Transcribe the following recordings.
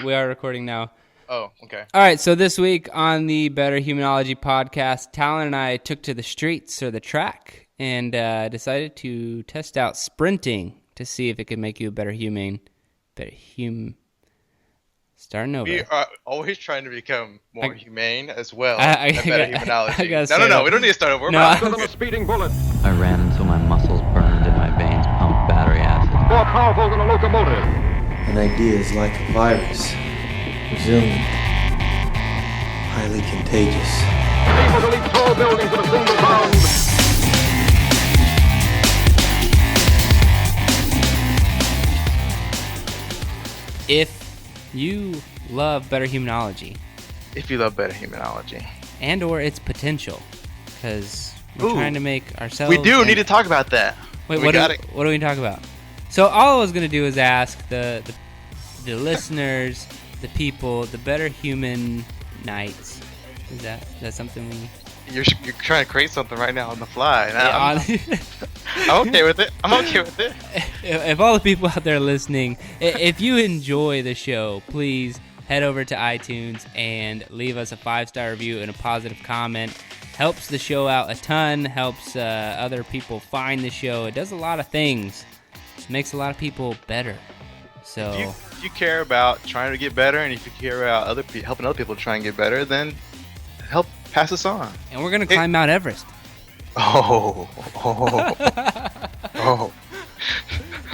we are recording now. Oh, okay. All right, so this week on the Betterhumanology podcast, Talon and I took to the streets or the track and decided to test out sprinting to see if it could make you a better human. Starting over. We are always trying to become more humane as well. Betterhumanology. No. We don't need to start over. A speeding bullet. I ran until my muscles burned and my veins pumped battery acid. More powerful than a locomotive. An idea is like a virus. Resilient. Highly contagious. Able to leap tall buildings in a single bound. If you love Betterhumanology, and or its potential, because we're trying to make ourselves... We do need to talk about that. Wait, what do we talk about? So all I was going to do is ask the listeners, the people, the Better Human Knights. Is that something we... You're trying to create something right now on the fly. Yeah, I'm okay with it. If all the people out there listening, if you enjoy the show, please head over to iTunes and leave us a 5-star review and a positive comment. Helps the show out a ton, helps other people find the show. It does a lot of things. It makes a lot of people better. So if you care about trying to get better, and if you care about helping other people try and get better, then help pass us on. And we're going to climb Mount Everest. Oh.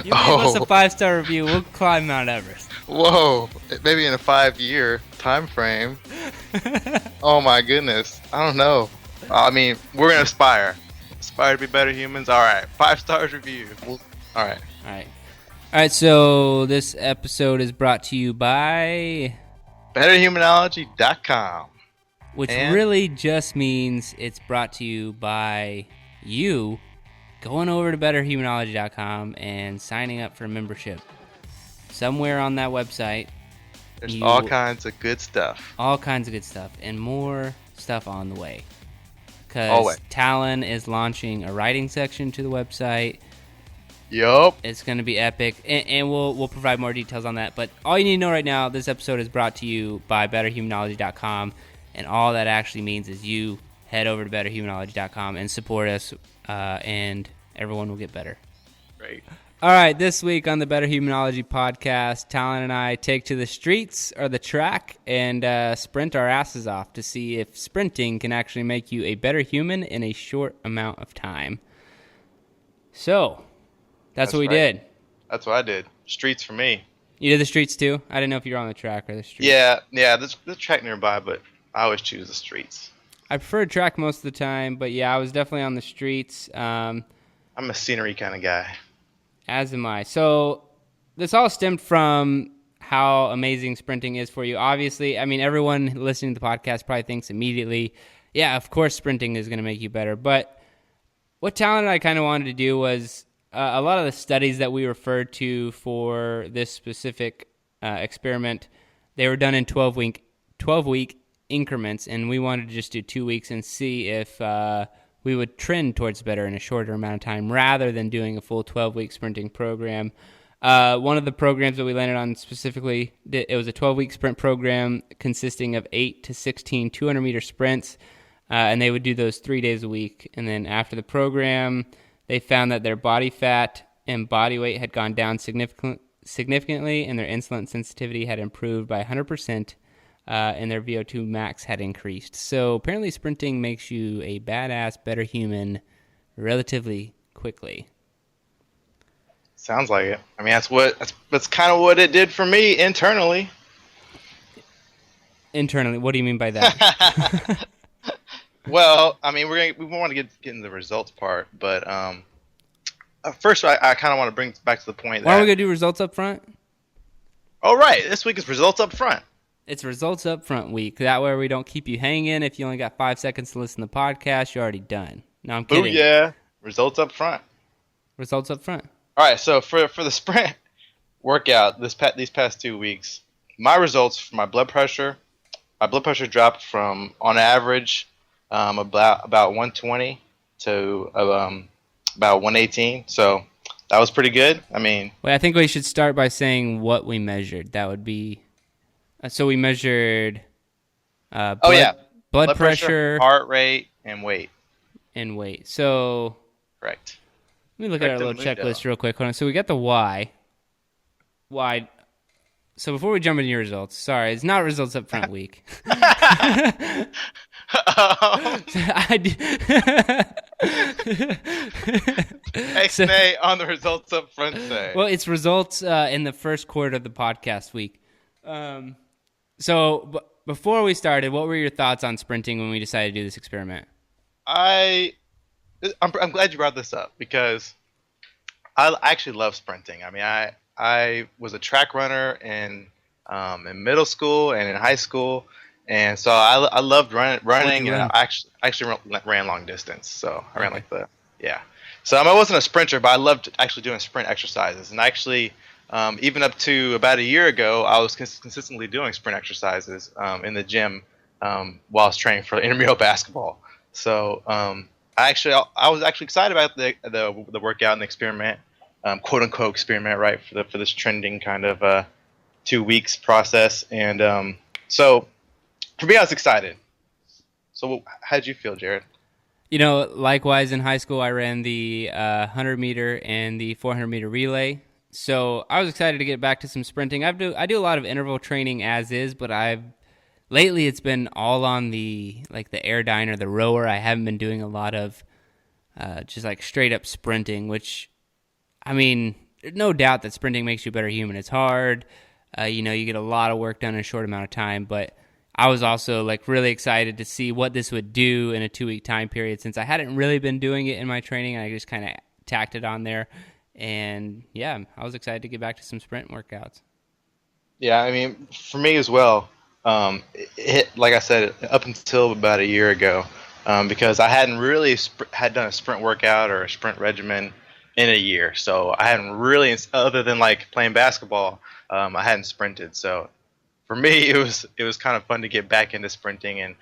You leave us a 5-star review, we'll climb Mount Everest. Whoa. Maybe in a 5-year time frame. Oh my goodness. I don't know. I mean, we're going to aspire to be better humans. All right. 5 stars review. All right, so this episode is brought to you by... betterhumanology.com. Which really just means it's brought to you by you going over to betterhumanology.com and signing up for a membership. Somewhere on that website. There's all kinds of good stuff. All kinds of good stuff. And more stuff on the way. Because Talon is launching a writing section to the website. Yup. It's going to be epic. And we'll provide more details on that. But all you need to know right now, this episode is brought to you by betterhumanology.com. And all that actually means is you head over to betterhumanology.com and support us, and everyone will get better. Great. All right, this week on the Betterhumanology podcast, Talon and I take to the streets or the track and sprint our asses off to see if sprinting can actually make you a better human in a short amount of time. So, that's what we did. That's what I did. Streets for me. You did the streets too? I didn't know if you were on the track or the streets. Yeah, there's a track nearby, but I always choose the streets. I prefer track most of the time, but yeah, I was definitely on the streets. I'm a scenery kind of guy. As am I. So this all stemmed from how amazing sprinting is for you. Obviously, I mean, everyone listening to the podcast probably thinks immediately, yeah, of course sprinting is going to make you better. But what Talon and I kind of wanted to do was a lot of the studies that we referred to for this specific experiment, they were done in 12-week increments, and we wanted to just do 2 weeks and see if we would trend towards better in a shorter amount of time rather than doing a full 12-week sprinting program. One of the programs that we landed on specifically, it was a 12-week sprint program consisting of 8 to 16 200-meter sprints, and they would do those 3 days a week. And then after the program, they found that their body fat and body weight had gone down significantly, and their insulin sensitivity had improved by 100%. And their VO2 max had increased. So apparently sprinting makes you a badass, better human relatively quickly. Sounds like it. I mean, that's kind of what it did for me internally. Internally, what do you mean by that? Well, I mean, we want to get in the results part, but first I kind of want to bring back to the point that... Why are we going to do results up front? Oh, right. This week is results up front. It's results up front week. That way we don't keep you hanging. If you only got 5 seconds to listen to the podcast, you're already done. No, I'm kidding. Oh, yeah. Results up front. Results up front. All right, so for the sprint workout these past 2 weeks, my results for my blood pressure dropped from, on average, about 120 to about 118. So that was pretty good. I mean... Well, I think we should start by saying what we measured. That would be So we measured blood, Oh yeah, blood pressure, heart rate, and weight. and weight. So Correct. let me look at our little checklist real quick. Hold on. So we got the Y. Y. So before we jump into your results, sorry, it's not results up front week. X-nay on the results up front say. Well, it's results in the first quarter of the podcast week. So before we started, what were your thoughts on sprinting when we decided to do this experiment? I'm glad you brought this up because I actually love sprinting. I mean, I was a track runner in middle school and in high school, and so I loved running, and I actually ran long distance. So I ran So I wasn't a sprinter, but I loved actually doing sprint exercises, and actually. Even up to about a year ago, I was consistently doing sprint exercises in the gym while I was training for intramural basketball. So I was actually excited about the workout and the experiment, quote unquote experiment, right, for this trending kind of 2 weeks process. And so for me, I was excited. So how did you feel, Jared? Likewise in high school, I ran the 100 meter and the 400 meter relay. So I was excited to get back to some sprinting. I do a lot of interval training as is, but lately it's been all on the Airdyne or the rower. I haven't been doing a lot of just like straight up sprinting, which, I mean, no doubt that sprinting makes you a better human. It's hard. You get a lot of work done in a short amount of time, but I was also really excited to see what this would do in a 2-week time period since I hadn't really been doing it in my training, and I just kind of tacked it on there. And yeah, I was excited to get back to some sprint workouts. Yeah, I mean, for me as well, like I said, up until about a year ago, because I hadn't really had done a sprint workout or a sprint regimen in a year. So I hadn't really, other than playing basketball, I hadn't sprinted. So for me, it was kind of fun to get back into sprinting. And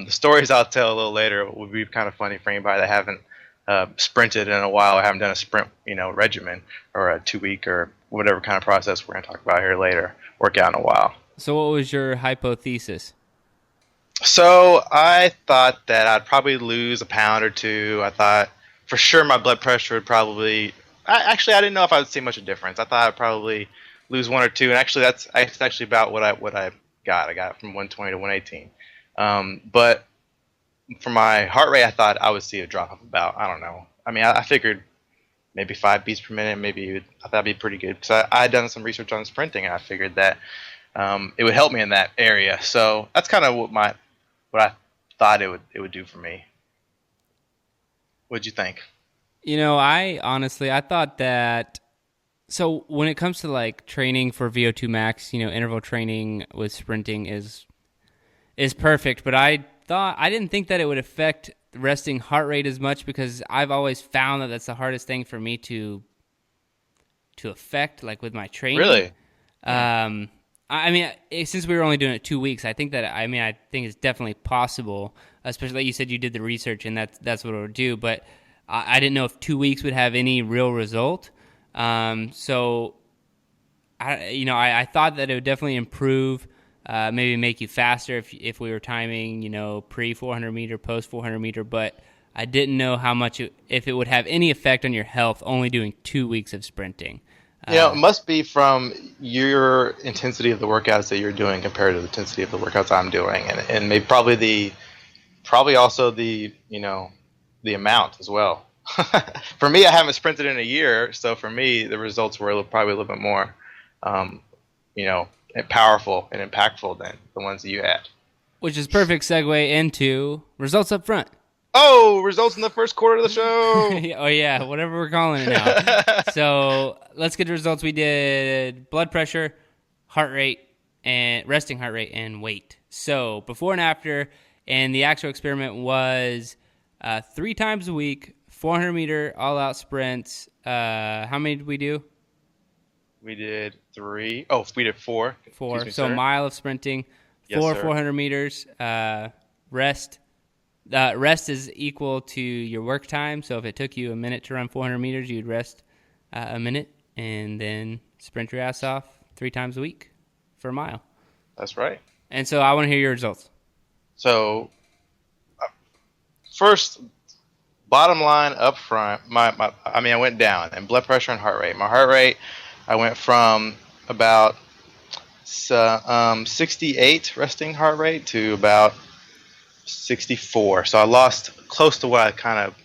the stories I'll tell a little later would be kind of funny for anybody that haven't sprinted in a while. I haven't done a sprint, regimen or a 2-week or whatever kind of process we're going to talk about here later, workout in a while. So what was your hypothesis? So I thought that I'd probably lose a pound or two. I thought for sure my blood pressure would probably, I didn't know if I would see much of a difference. I thought I'd probably lose 1 or 2. And actually that's actually about what I got. I got from 120 to 118. But for my heart rate, I thought I would see a drop of about, I don't know. I mean, I figured maybe 5 beats per minute. Maybe I thought that'd be pretty good. Because I had done some research on sprinting, and I figured that it would help me in that area. So that's kind of what I thought it would do for me. What'd you think? I thought that. So when it comes to training for VO2 max, interval training with sprinting is perfect. But I didn't think that it would affect resting heart rate as much because I've always found that that's the hardest thing for me to affect, with my training. Really? I mean, since we were only doing it 2 weeks, I think it's definitely possible. Especially like you said, you did the research, and that's what it would do. But I didn't know if 2 weeks would have any real result. So I thought that it would definitely improve. Maybe make you faster if we were timing, pre 400 meter, post 400 meter, but I didn't know how much if it would have any effect on your health only doing 2 weeks of sprinting. It must be from your intensity of the workouts that you're doing compared to the intensity of the workouts I'm doing, and maybe probably also the amount as well. For me, I haven't sprinted in a year, so for me the results were probably a little bit more, powerful and impactful than the ones that you had. Which is perfect segue into results up front. Oh, results in the first quarter of the show. Oh, yeah, whatever we're calling it now. So let's get the results. We did blood pressure, heart rate, and resting heart rate, and weight. So before and after, and the actual experiment was 3 times a week, 400 meter all-out sprints. How many did we do? We did 3. Oh, we did 4. 4. Me, so a mile of sprinting, 400 meters. Rest. Rest is equal to your work time. So if it took you a minute to run 400 meters, you'd rest a minute and then sprint your ass off 3 times a week for a mile. That's right. And so I want to hear your results. So, first, bottom line up front, I went down in blood pressure and heart rate. My heart rate, I went from about 68 resting heart rate to about 64. So I lost close to what I kind of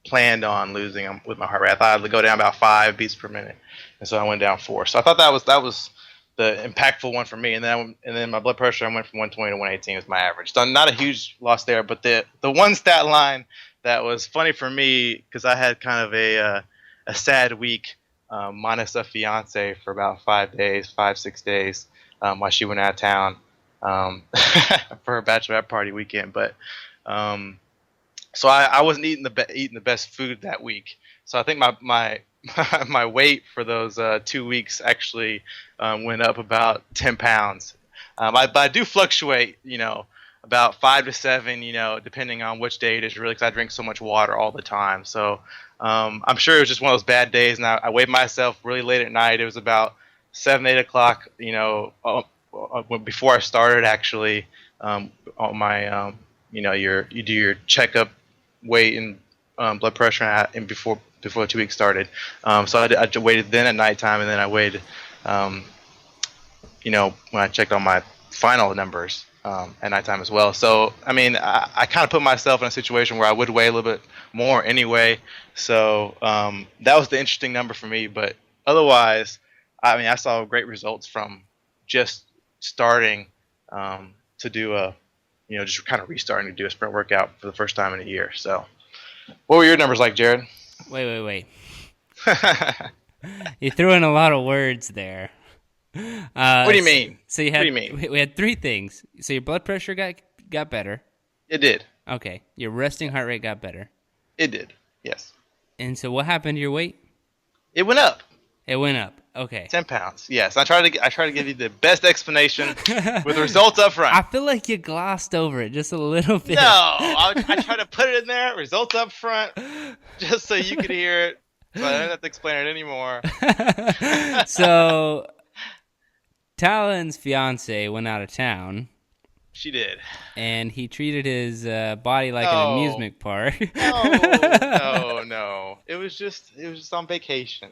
planned on losing with my heart rate. I thought I'd go down about 5 beats per minute, and so I went down 4. So I thought that was the impactful one for me. And then my blood pressure, I went from 120 to 118 was my average. So not a huge loss there, but the one stat line that was funny for me, because I had kind of a sad week minus a fiance for about 5 days, 5-6 days, while she went out of town for her bachelorette party weekend. But so I wasn't eating the best food that week. So I think my my weight for those 2 weeks actually went up about 10 pounds. But I do fluctuate, about 5 to 7, depending on which day it is, really, because I drink so much water all the time. So I'm sure it was just one of those bad days, and I weighed myself really late at night. It was about 7, 8 o'clock, before I started actually on my, you do your checkup weight and blood pressure and before the 2 weeks started. So I waited then at nighttime, and then I weighed, when I checked on my final numbers at nighttime as well. So, I kind of put myself in a situation where I would weigh a little bit more anyway. So that was the interesting number for me. But otherwise, I saw great results from just starting to do just kind of restarting to do a sprint workout for the first time in a year. So what were your numbers like, Jared? Wait. You threw in a lot of words there. What do you mean? So what do you mean? We had 3 things. So your blood pressure got better. It did. Okay. Your resting heart rate got better. It did. Yes. And so what happened to your weight? It went up. It went up. Okay. 10 pounds. Yes. I try to give you the best explanation with results up front. I feel like you glossed over it just a little bit. No, I try to put it in there, results up front, just so you could hear it, so I don't have to explain it anymore. So, Talon's fiance went out of town. She did. And he treated his body like an amusement park. No. It was just on vacation.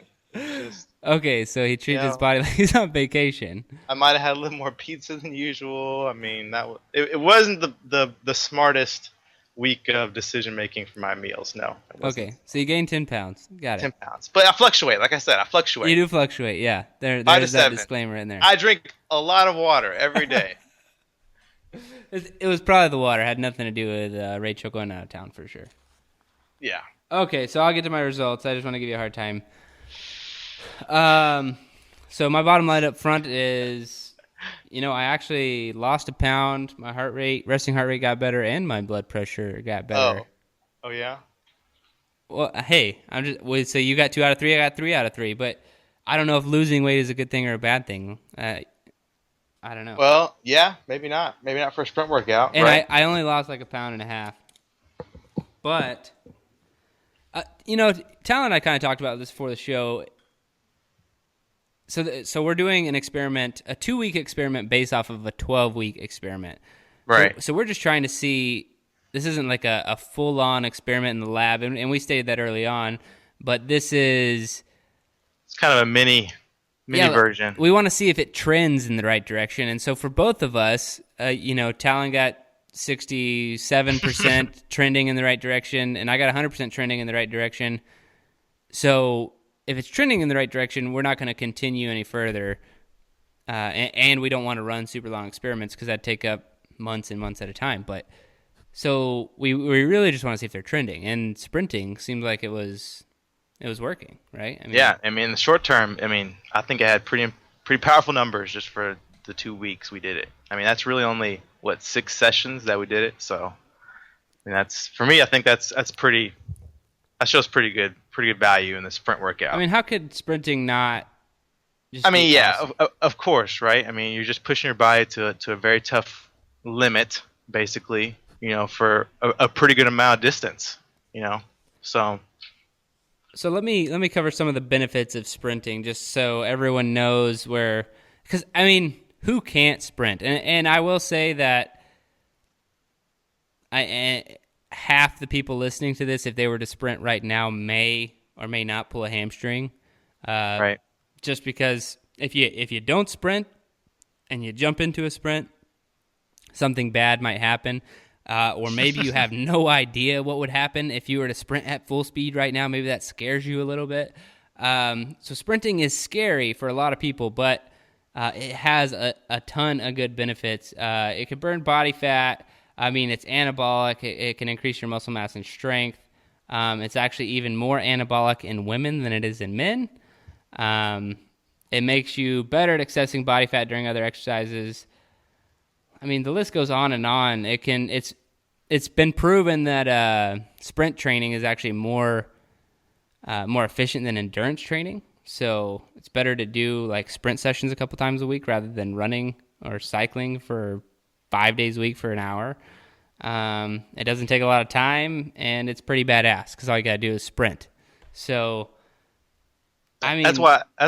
Okay, so he treated his body like he's on vacation. I might have had a little more pizza than usual. It wasn't the smartest week of decision making for my meals. No. Okay, so you gained 10 pounds. Got it. 10 pounds, but I fluctuate. Like I said, I fluctuate. You do fluctuate, yeah. There's that disclaimer in there. I drink a lot of water every day. It was probably the water. It had nothing to do with Rachel going out of town for sure. Yeah. Okay, so I'll get to my results. I just want to give you a hard time. So my bottom line up front is, I actually lost a pound. My resting heart rate got better, and my blood pressure got better. Oh yeah? Well, hey, so you got 2 out of 3, I got 3 out of 3, but I don't know if losing weight is a good thing or a bad thing. I don't know. Well, yeah, maybe not. Maybe not for a sprint workout. And right? I only lost like 1.5 pounds. But, Talon and I kind of talked about this before the show. So we're doing an experiment, a 2-week experiment based off of a 12-week experiment. Right. So we're just trying to see, this isn't like a full-on experiment in the lab, and we stated that early on, but this is... It's kind of a mini version. We want to see if it trends in the right direction. And so for both of us, Talon got 67% trending in the right direction, and I got 100% trending in the right direction. So if it's trending in the right direction, we're not going to continue any further. And we don't want to run super long experiments because that'd take up months and months at a time. But so we really just want to see if they're trending. And sprinting seemed like it was working, right? In the short term, I think I had pretty powerful numbers just for the 2 weeks we did it. That's really only 6 sessions that we did it. So, that's for me. I think that shows pretty good value in the sprint workout. How could sprinting not? Awesome? Of course, right? You're just pushing your body to a very tough limit, basically. For a pretty good amount of distance. So let me cover some of the benefits of sprinting, just so everyone knows where. Because who can't sprint? And I will say that half the people listening to this, if they were to sprint right now, may or may not pull a hamstring. Right. Just because if you don't sprint and you jump into a sprint, something bad might happen. Or maybe you have no idea what would happen if you were to sprint at full speed right now. Maybe that scares you a little bit. So sprinting is scary for a lot of people, but it has a ton of good benefits. It can burn body fat. I mean, it's anabolic. It can increase your muscle mass and strength. It's actually even more anabolic in women than it is in men. It makes you better at accessing body fat during other exercises. I mean, the list goes on and on. It's been proven that sprint training is actually more efficient than endurance training. So it's better to do like sprint sessions a couple times a week rather than running or cycling for 5 days a week for an hour. It doesn't take a lot of time, and it's pretty badass because all you gotta do is sprint. So, I mean, that's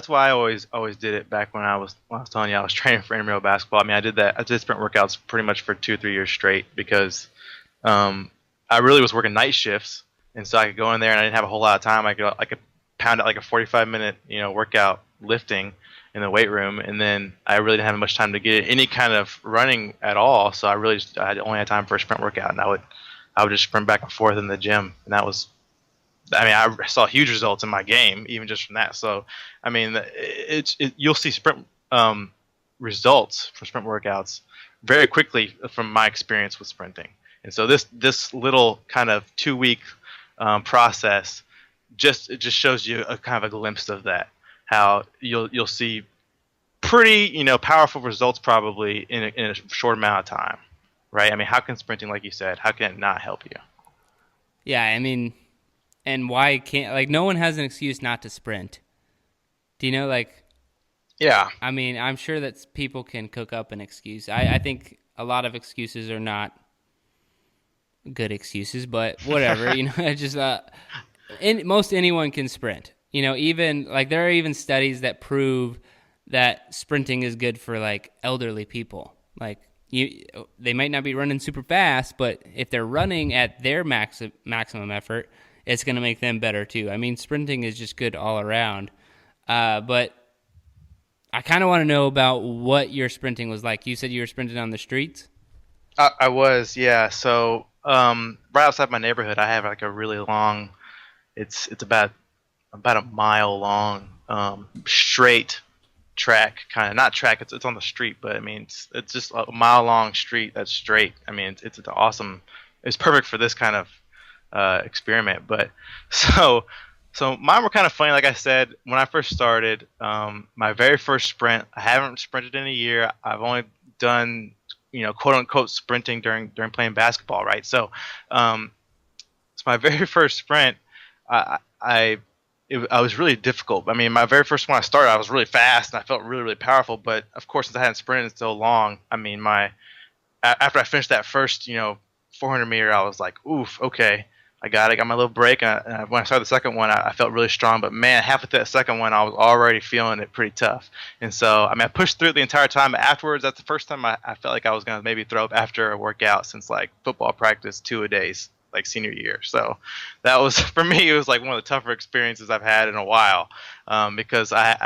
why I always did it back when I was telling you I was training for intramural basketball. I mean, I did sprint workouts pretty much for 2 or 3 years straight because I really was working night shifts, and so I could go in there and I didn't have a whole lot of time. I could pound out like a 45-minute workout lifting in the weight room, and then I really didn't have much time to get any kind of running at all. So I only had time for a sprint workout, and I would just sprint back and forth in the gym, and that was. I mean, I saw huge results in my game even just from that. So, I mean, you'll see sprint results from sprint workouts very quickly from my experience with sprinting. And so this little kind of 2-week process just shows you a kind of a glimpse of that. How you'll see pretty powerful results probably in a short amount of time, right? I mean, how can sprinting, like you said, how can it not help you? Yeah, I mean. And why can't, no one has an excuse not to sprint. Do you know, Yeah. I mean, I'm sure that people can cook up an excuse. I think a lot of excuses are not good excuses, but whatever, it's just, most anyone can sprint. Even, there are even studies that prove that sprinting is good for, elderly people. They might not be running super fast, but if they're running at their maximum effort, it's going to make them better too. I mean, sprinting is just good all around. But I kind of want to know about what your sprinting was like. You said you were sprinting on the streets? I was, yeah. So right outside my neighborhood, I have a really long, it's about a mile long straight track, kind of not track. It's on the street, but I mean it's just a mile long street that's straight. I mean it's awesome. It's perfect for this kind of experiment. But so mine were kind of funny. Like I said, when I first started, my very first sprint, I haven't sprinted in a year. I've only done quote unquote sprinting during playing basketball, right? So it's my very first sprint. I was really difficult. I mean, my very first one I started, I was really fast and I felt really, really powerful. But of course, since I hadn't sprinted in so long, I mean, after I finished that first 400 meter, I was like, oof, okay. I got my little break, and when I started the second one, I felt really strong. But man, half of that second one, I was already feeling it pretty tough. And so, I mean, I pushed through it the entire time. But afterwards, that's the first time I felt like I was going to maybe throw up after a workout since football practice 2-a-days, senior year. So that was, for me, it was one of the tougher experiences I've had in a while, because I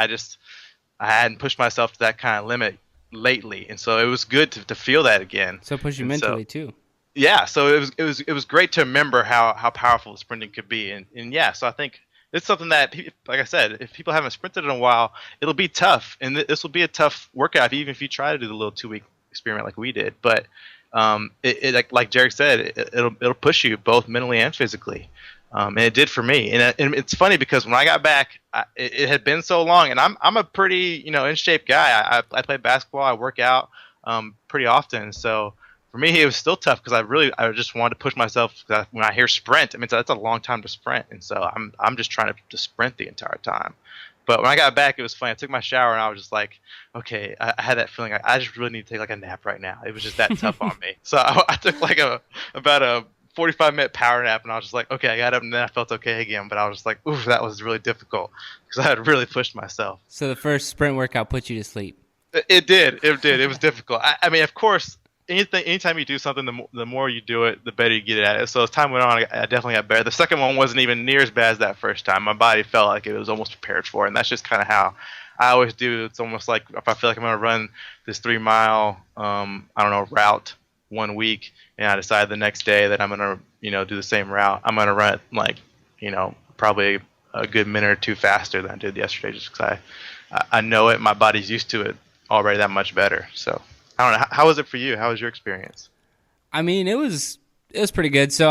hadn't pushed myself to that kind of limit lately, and so it was good to feel that again. So it pushed you mentally too. Yeah, so it was great to remember how powerful the sprinting could be, and yeah, so I think it's something that, like I said, if people haven't sprinted in a while, it'll be tough, and this will be a tough workout even if you try to do the little 2-week experiment like we did. But like Jerry said, it'll push you both mentally and physically, and it did for me. And it's funny because when I got back, it had been so long, and I'm a pretty in shape guy. I play basketball, I work out pretty often, so. For me, it was still tough because I just wanted to push myself. When I hear sprint, I mean that's a long time to sprint, and so I'm just trying to sprint the entire time. But when I got back, it was funny. I took my shower and I was just like, okay, I had that feeling. I just really need to take a nap right now. It was just that tough on me. So I took about a 45-minute power nap, and I was just like, okay, I got up, and then I felt okay again. But I was just like, oof, that was really difficult because I had really pushed myself. So the first sprint workout put you to sleep. It did. It did. It was difficult. I mean, of course, anytime you do something, the more you do it, the better you get at it. So as time went on, I definitely got better. The second one wasn't even near as bad as that first time. My body felt like it was almost prepared for it, and that's just kind of how I always do. It's almost like if I feel like I'm going to run this 3 mile, route one week, and I decide the next day that I'm going to, do the same route. I'm going to run it like, probably a good minute or two faster than I did yesterday, just because I know it. My body's used to it already that much better. So I don't know. How was it for you? How was your experience? I mean, it was pretty good. So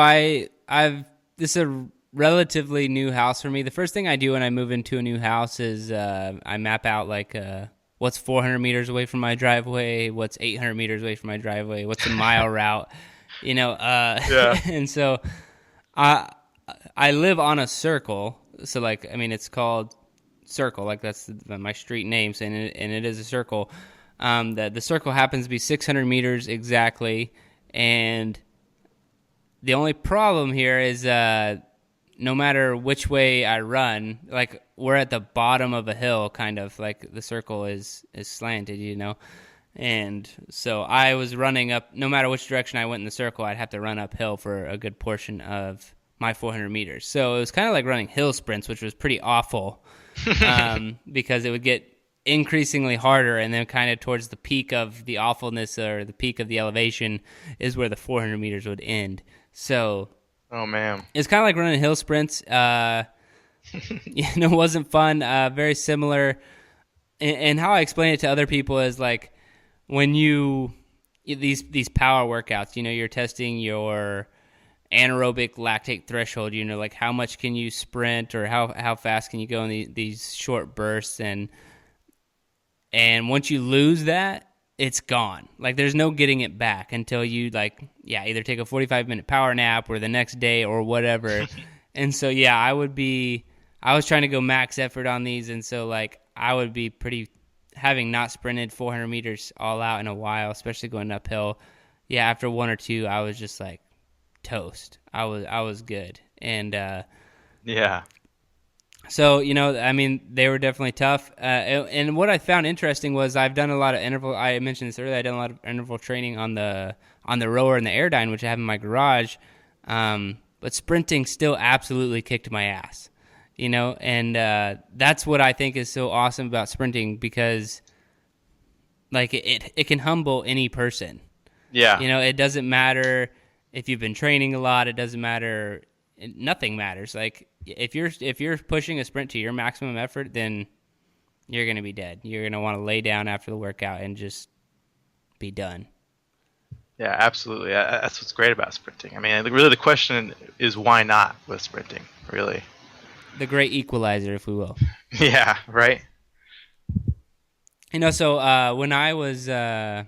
this is a relatively new house for me. The first thing I do when I move into a new house is I map out like what's 400 meters away from my driveway, what's 800 meters away from my driveway, what's a mile route, Yeah. And so I live on a circle. So like, I mean, it's called Circle, like that's my street name, and it is a circle. The circle happens to be 600 meters exactly, and the only problem here is no matter which way I run, like we're at the bottom of a hill, kind of like the circle is slanted, and so I was running up. No matter which direction I went in the circle, I'd have to run uphill for a good portion of my 400 meters. So it was kind of like running hill sprints, which was pretty awful. Because it would get increasingly harder, and then kind of towards the peak of the awfulness or the peak of the elevation is where the 400 meters would end. So, oh man, it's kind of like running hill sprints. It wasn't fun. Very similar, and how I explain it to other people is like when these power workouts. You're testing your anaerobic lactate threshold, like how much can you sprint or how fast can you go in these short bursts, and once you lose that, it's gone. Like there's no getting it back until you either take a 45-minute power nap or the next day or whatever. And so I was trying to go max effort on these, and so like I would be having not sprinted 400 meters all out in a while, especially going uphill. After one or two I was just like toast. I was good. And so I mean, they were definitely tough, and what I found interesting was I've done a lot of interval. I mentioned this earlier. I done a lot of interval training on the rower and the Airdyne, which I have in my garage, but sprinting still absolutely kicked my ass, and that's what I think is so awesome about sprinting, because like it can humble any person. It doesn't matter if you've been training a lot. It doesn't matter. Nothing matters. Like if you're pushing a sprint to your maximum effort, then you're going to be dead. You're going to want to lay down after the workout and just be done. Yeah, absolutely. That's what's great about sprinting. I mean, really the question is why not with sprinting, really? The great equalizer, if we will. Yeah, right? So when I was a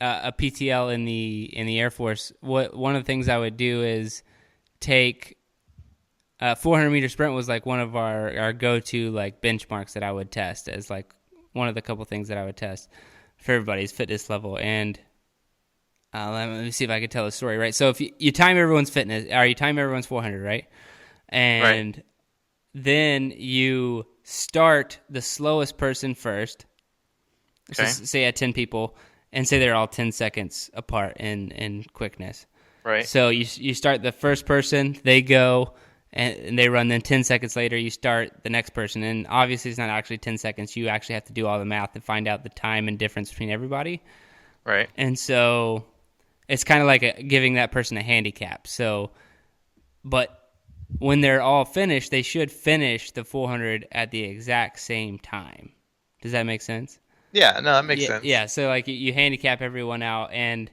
PTL in the Air Force, one of the things I would do is take 400 meter sprint was like one of our go-to like benchmarks that I would test as like one of the couple things that I would test for everybody's fitness level. And let me see if I could tell a story, right? So if you time everyone's fitness, or you time everyone's 400, right? And then you start the slowest person first. Okay. So say at 10 people, and say they're all 10 seconds apart in quickness. Right. So you start the first person, they go, and they run. Then 10 seconds later, you start the next person. And obviously, it's not actually 10 seconds. You actually have to do all the math to find out the time and difference between everybody. Right. And so it's kind of like giving that person a handicap. So, but when they're all finished, they should finish the 400 at the exact same time. Does that make sense? Yeah, no, that makes sense. Yeah, so like you handicap everyone out, and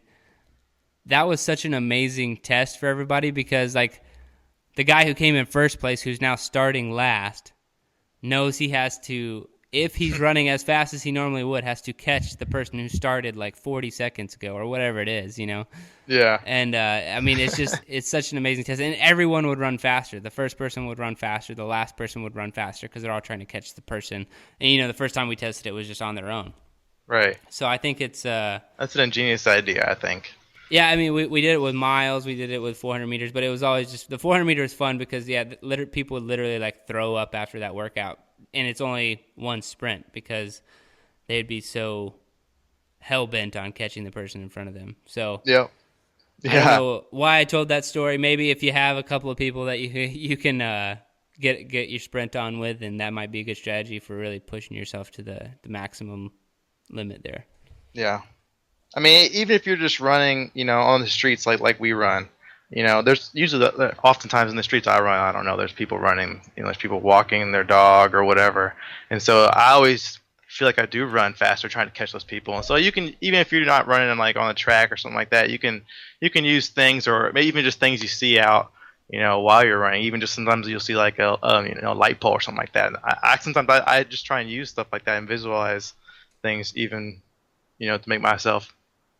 that was such an amazing test for everybody, because like the guy who came in first place, who's now starting last, knows he has to, if he's running as fast as he normally would, has to catch the person who started like 40 seconds ago or whatever it is, Yeah. And I mean, it's such an amazing test, and everyone would run faster. The first person would run faster. The last person would run faster, because they're all trying to catch the person. And the first time we tested it was just on their own. Right. So I think it's that's an ingenious idea, I think. Yeah, I mean, we did it with miles, we did it with 400 meters, but it was always just the 400 meters fun because people would literally like throw up after that workout, and it's only one sprint because they'd be so hell bent on catching the person in front of them. So Yep. I don't know why I told that story. Maybe if you have a couple of people that you can get your sprint on with, and that might be a good strategy for really pushing yourself to the maximum limit there. Yeah. I mean, even if you're just running, on the streets like we run, there's usually oftentimes in the streets I run, I don't know, there's people running, there's people walking their dog or whatever, and so I always feel like I do run faster trying to catch those people. And so you can, even if you're not running like on the track or something like that, you can use things, or maybe even just things you see out, while you're running. Even just sometimes you'll see like a light pole or something like that. And I just try and use stuff like that and visualize things, even to make myself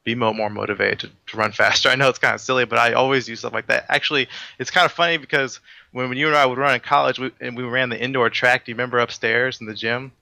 be more motivated to run faster. I know it's kind of silly, but I always use stuff like that. Actually, it's kind of funny because when you and I would run in college, we ran the indoor track. Do you remember upstairs in the gym?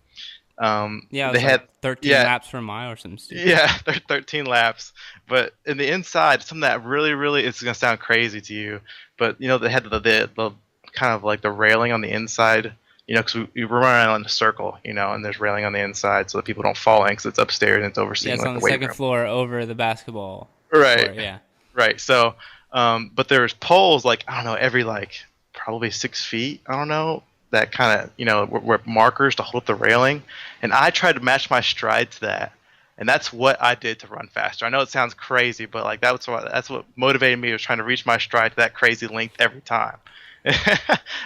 They had 13 laps per mile or something stupid. Yeah, 13 laps. But in the inside, something that really, it's going to sound crazy to you, but they had the kind of like the railing on the inside, because we were running on a circle, and there's railing on the inside so that people don't fall in, because it's upstairs and it's overseen. Yeah, it's like on the second floor over the basketball. Right. Floor, yeah. Right. So, but there's poles like, I don't know, every like probably 6 feet, I don't know, that kind of, were markers to hold up the railing. And I tried to match my stride to that. And that's what I did to run faster. I know it sounds crazy, but like that's what motivated me, was trying to reach my stride to that crazy length every time.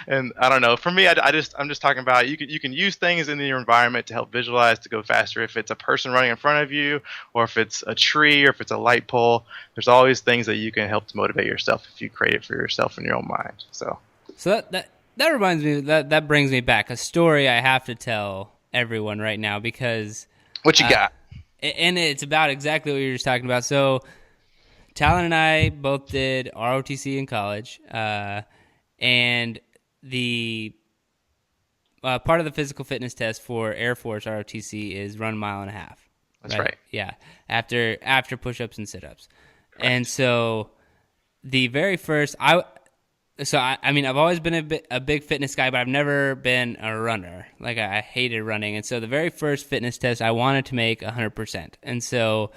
And I don't know. For me, I'm just talking about you can use things in your environment to help visualize to go faster. If it's a person running in front of you, or if it's a tree, or if it's a light pole, there's always things that you can help to motivate yourself if you create it for yourself in your own mind. So that reminds me, that brings me back a story I have to tell everyone right now, because what you got? And it's about exactly what you were just talking about. So Talon and I both did ROTC in college. And the part of the physical fitness test for Air Force ROTC is run 1.5 miles. That's right. Yeah, after push-ups and sit-ups. Correct. And so the very first, I mean, I've always been a big fitness guy, but I've never been a runner. Like, I hated running. And so the very first fitness test, I wanted to make 100%. And so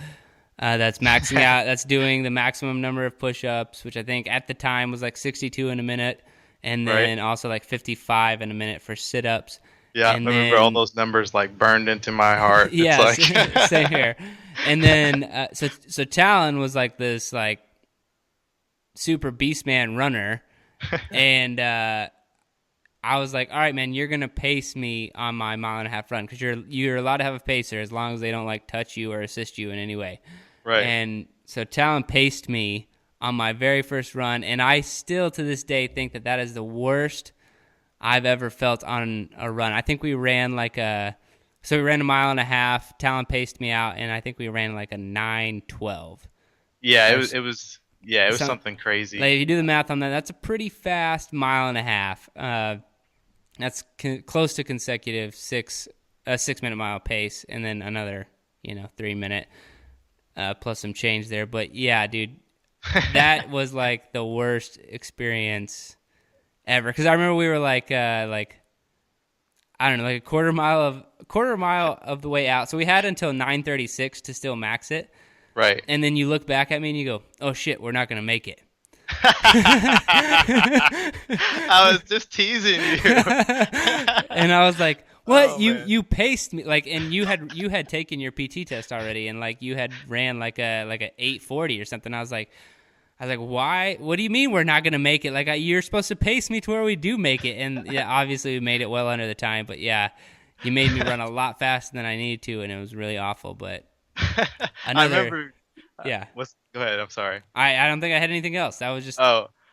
that's maxing out. That's doing the maximum number of push-ups, which I think at the time was like 62 in a minute. And then also like 55 in a minute for sit-ups. Yeah, and I remember all those numbers like burned into my heart. Yeah, it's like... same here. And then so Talon was like this like super beast man runner, and I was like, all right, man, you're gonna pace me on my 1.5 mile run, because you're allowed to have a pacer as long as they don't like touch you or assist you in any way. Right. And so Talon paced me on my very first run, and I still to this day think that is the worst I've ever felt on a run. I think we ran we ran 1.5 miles. Talon paced me out, and I think we ran like a 9:12. Yeah, it was something crazy. Like, if you do the math on that, that's a pretty fast 1.5 miles. That's close to consecutive 6-minute mile pace, and then another 3-minute plus some change there. But yeah, dude. That was like the worst experience ever, because I remember we were like I don't know, like a quarter mile of the way out, so we had until 9:36 to still max it. Right. And then you look back at me and you go, oh shit, we're not gonna make it. I was just teasing you. And I was like, what? Oh, you paced me, like, and you had taken your PT test already, and like you had ran like a 8:40 or something. I was like, why? What do you mean we're not gonna make it? Like, you're supposed to pace me to where we do make it. And yeah, obviously we made it well under the time, but yeah, you made me run a lot faster than I needed to, and it was really awful. But I remember. Yeah. Go ahead. I'm sorry. I don't think I had anything else. That was just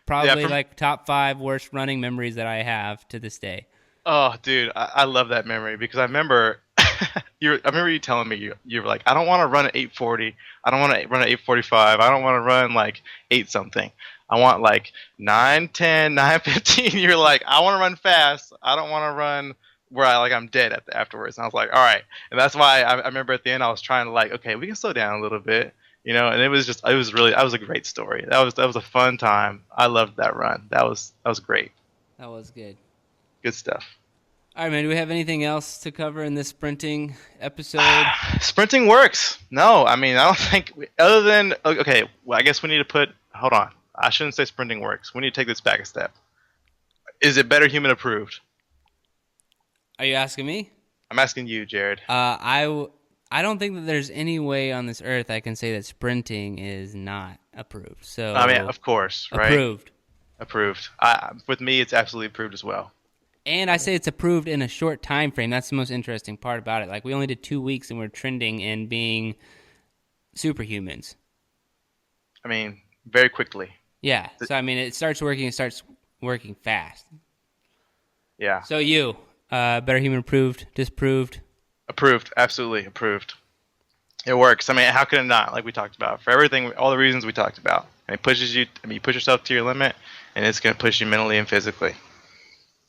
probably like top 5 worst running memories that I have to this day. Oh, dude, I love that memory, because I remember I remember you telling me you were like, I don't want to run at 8:40. I don't want to run at 8:45. I don't want to run like 8 something. I want like 9:10, 9:15. You're like, I want to run fast. I don't want to run where I'm dead afterwards. And I was like, all right. And that's why I remember at the end I was trying to like, okay, we can slow down a little bit, And that was a great story. That was a fun time. I loved that run. That was great. That was good. Good stuff. All right, man. Do we have anything else to cover in this sprinting episode? Sprinting works. No, I mean, I don't think, other than, okay, well, I guess we need to hold on. I shouldn't say sprinting works. We need to take this back a step. Is it Better Human approved? Are you asking me? I'm asking you, Jared. I don't think that there's any way on this earth I can say that sprinting is not approved. So I mean, of course, right? Approved. Approved. With me, it's absolutely approved as well. And I say it's approved in a short time frame. That's the most interesting part about it. Like, we only did 2 weeks, and we're trending in being superhumans. I mean, very quickly. Yeah. So, I mean, it starts working fast. Yeah. So you, Better Human approved, disproved? Approved. Absolutely approved. It works. I mean, how could it not? Like we talked about. For everything, all the reasons we talked about. And it pushes you, I mean, you push yourself to your limit, and it's going to push you mentally and physically.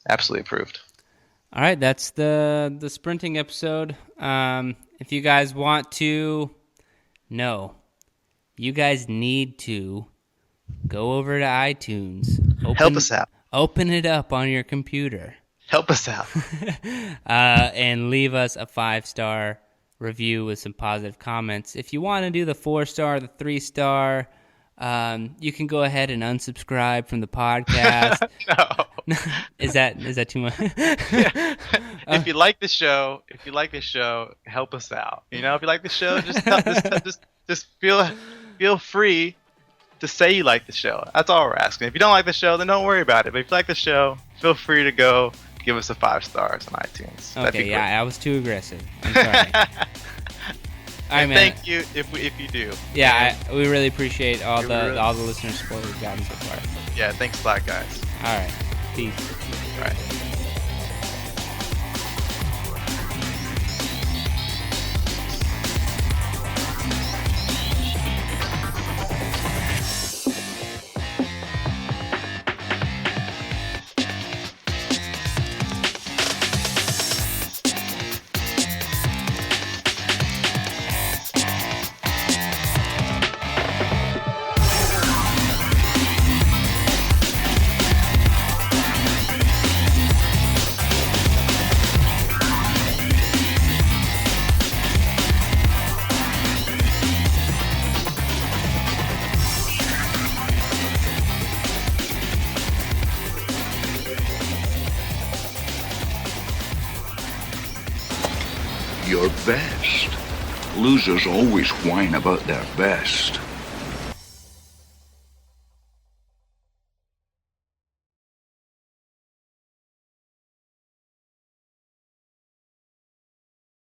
Absolutely approved. All right, that's the sprinting episode. If you guys want to know, you guys need to go over to iTunes. Help us out. Open it up on your computer. Help us out. And leave us a 5-star review with some positive comments. If you want to do the 4-star, the 3-star, you can go ahead and unsubscribe from the podcast. No. Is that too much? Yeah. If you like the show, help us out. You know, if you like the show, just feel free to say you like the show. That's all we're asking. If you don't like the show, then don't worry about it. But if you like the show, feel free to go give us a 5 stars on iTunes. Okay, yeah, I was too aggressive. I'm sorry. All right, man. Thank you if you do. Yeah, we really appreciate all the listener support we've gotten so far. Yeah, thanks a lot, guys. All right, peace. All right. Your best. Losers always whine about their best.